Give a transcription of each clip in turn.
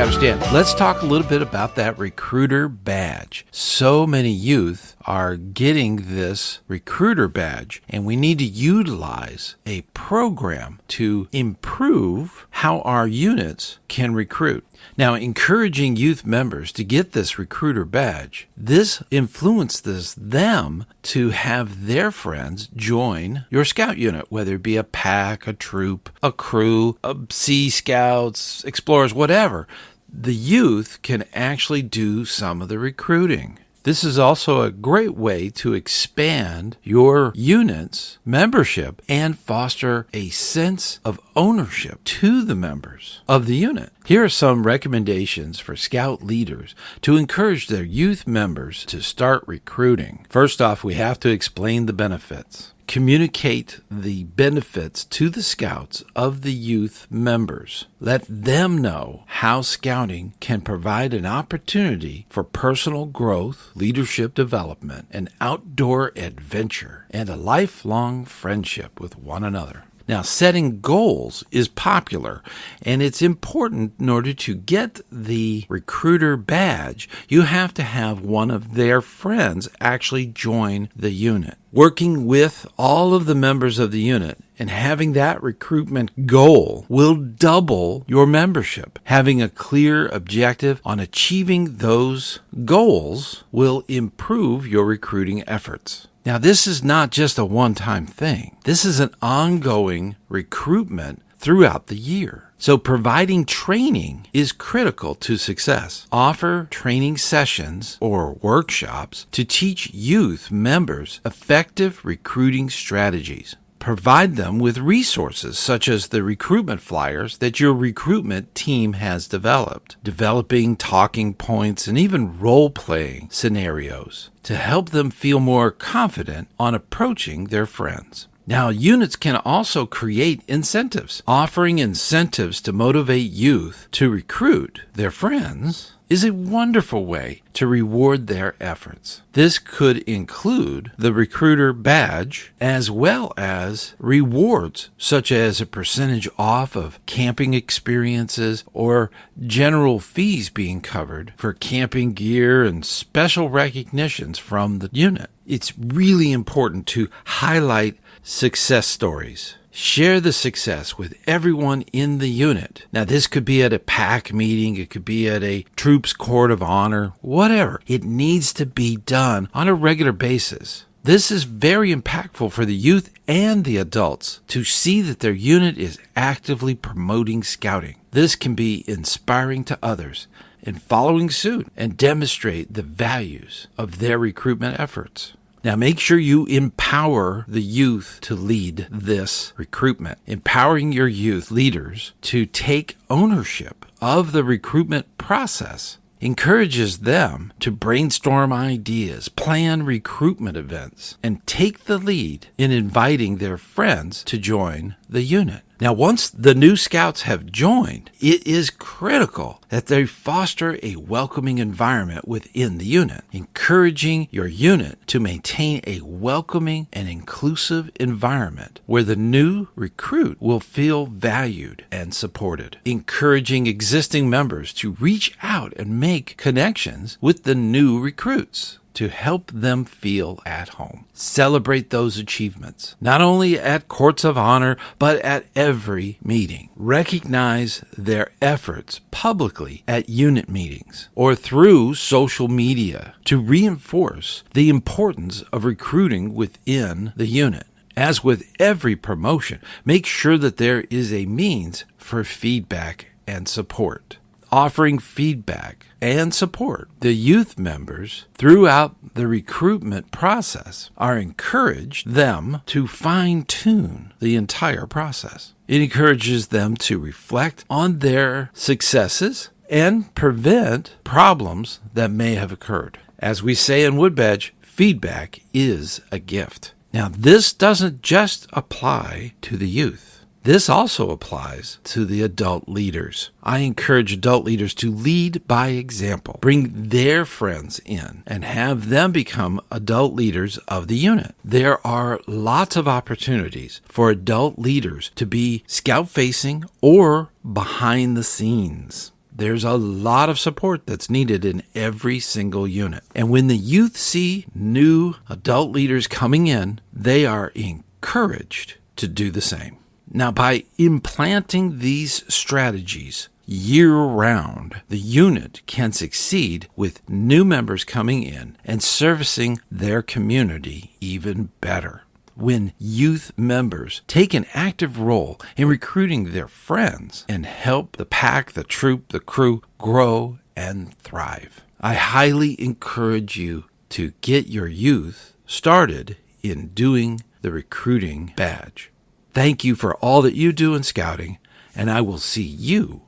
ScouterStan. Let's talk a little bit about that recruiter badge. So many youth are getting this recruiter badge, and we need to utilize a program to improve how our units can recruit. Now, encouraging youth members to get this recruiter badge, this influences them to have their friends join your scout unit, whether it be a pack, a troop, a crew, a Sea Scouts, explorers, whatever. The youth can actually do some of the recruiting. This is also a great way to expand your unit's membership and foster a sense of ownership to the members of the unit. Here are some recommendations for scout leaders to encourage their youth members to start recruiting. First off, we have to explain the benefits. Communicate the benefits to the scouts of the youth members. Let them know how scouting can provide an opportunity for personal growth, leadership development, an outdoor adventure, and a lifelong friendship with one another. Now, setting goals is popular, and it's important in order to get the recruiter badge, you have to have one of their friends actually join the unit. Working with all of the members of the unit and having that recruitment goal will double your membership. Having a clear objective on achieving those goals will improve your recruiting efforts. Now, this is not just a one-time thing. This is an ongoing recruitment throughout the year. So providing training is critical to success. Offer training sessions or workshops to teach youth members effective recruiting strategies. Provide them with resources such as the recruitment flyers that your recruitment team has developed, developing talking points and even role-playing scenarios to help them feel more confident on approaching their friends. Now, units can also create incentives. Offering incentives to motivate youth to recruit their friends is a wonderful way to reward their efforts. This could include the recruiter badge as well as rewards such as a percentage off of camping experiences or general fees being covered for camping gear and special recognitions from the unit. It's really important to highlight success stories. Share the success with everyone in the unit. Now, this could be at a pack meeting, it could be at a troops court of honor, whatever. It needs to be done on a regular basis. This is very impactful for the youth and the adults to see that their unit is actively promoting scouting. This can be inspiring to others in following suit and demonstrate the values of their recruitment efforts. Now, make sure you empower the youth to lead this recruitment. Empowering your youth leaders to take ownership of the recruitment process encourages them to brainstorm ideas, plan recruitment events, and take the lead in inviting their friends to join the unit. Now, once the new scouts have joined, it is critical that they foster a welcoming environment within the unit, encouraging your unit to maintain a welcoming and inclusive environment where the new recruit will feel valued and supported. Encouraging existing members to reach out and make connections with the new recruits to help them feel at home. Celebrate those achievements, not only at courts of honor, but at every meeting. Recognize their efforts publicly at unit meetings or through social media to reinforce the importance of recruiting within the unit. As with every promotion, make sure that there is a means for feedback and support. Offering feedback and support, the youth members throughout the recruitment process are encouraged them to fine-tune the entire process. It encourages them to reflect on their successes and prevent problems that may have occurred. As we say in Woodbadge, feedback is a gift. Now, this doesn't just apply to the youth. This also applies to the adult leaders. I encourage adult leaders to lead by example, bring their friends in, and have them become adult leaders of the unit. There are lots of opportunities for adult leaders to be scout-facing or behind the scenes. There's a lot of support that's needed in every single unit. And when the youth see new adult leaders coming in, they are encouraged to do the same. Now, by implanting these strategies year-round, the unit can succeed with new members coming in and servicing their community even better. When youth members take an active role in recruiting their friends and help the pack, the troop, the crew grow and thrive. I highly encourage you to get your youth started in doing the recruiting badge. Thank you for all that you do in scouting, and I will see you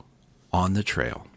on the trail.